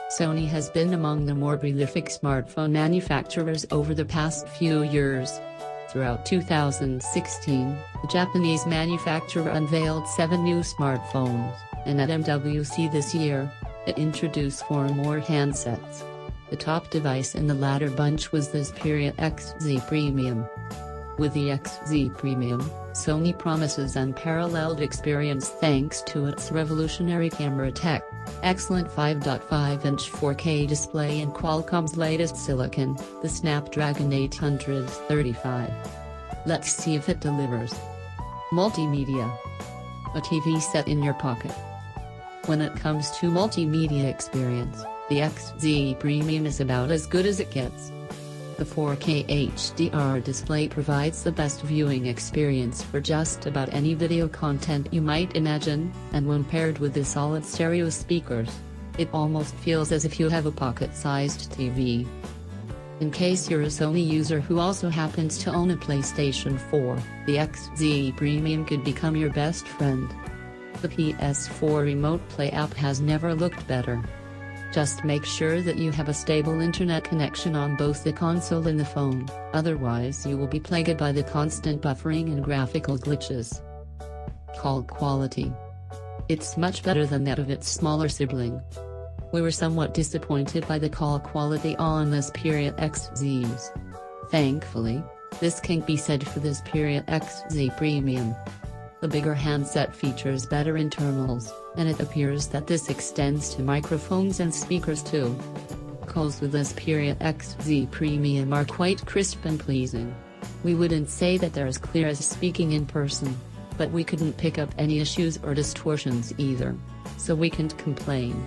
Sony has been among the more prolific smartphone manufacturers over the past few years. Throughout 2016, the Japanese manufacturer unveiled 7 new smartphones, and at MWC this year, it introduced 4 more handsets. The top device in the latter bunch was the Xperia XZ Premium. With the XZ Premium, Sony promises unparalleled experience thanks to its revolutionary camera tech, excellent 5.5-inch 4K display and Qualcomm's latest silicon, the Snapdragon 835. Let's see if it delivers. Multimedia. A TV set in your pocket. When it comes to multimedia experience, the XZ Premium is about as good as it gets. The 4K HDR display provides the best viewing experience for just about any video content you might imagine, and when paired with the solid stereo speakers, it almost feels as if you have a pocket-sized TV. In case you're a Sony user who also happens to own a PlayStation 4, the XZ Premium could become your best friend. The PS4 Remote Play app has never looked better. Just make sure that you have a stable internet connection on both the console and the phone, otherwise you will be plagued by the constant buffering and graphical glitches. Call quality. It's much better than that of its smaller sibling. We were somewhat disappointed by the call quality on the Xperia XZs. Thankfully, this can't be said for the Xperia XZ Premium. The bigger handset features better internals, and it appears that this extends to microphones and speakers too. Calls with the Xperia XZ Premium are quite crisp and pleasing. We wouldn't say that they're as clear as speaking in person, but we couldn't pick up any issues or distortions either, so we can't complain.